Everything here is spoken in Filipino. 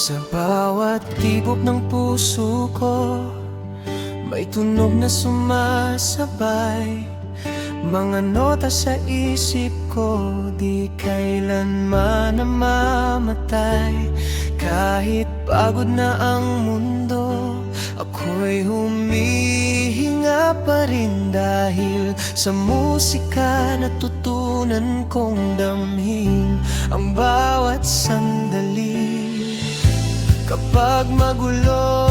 Sa bawat tibok ng puso ko, may tunog na sumasabay. Mga nota sa isip ko, di kailanman namamatay. Kahit pagod na ang mundo, ako'y humihinga pa rin. Dahil sa musika natutunan kong damhin ang bawat sandali. Kapag magulo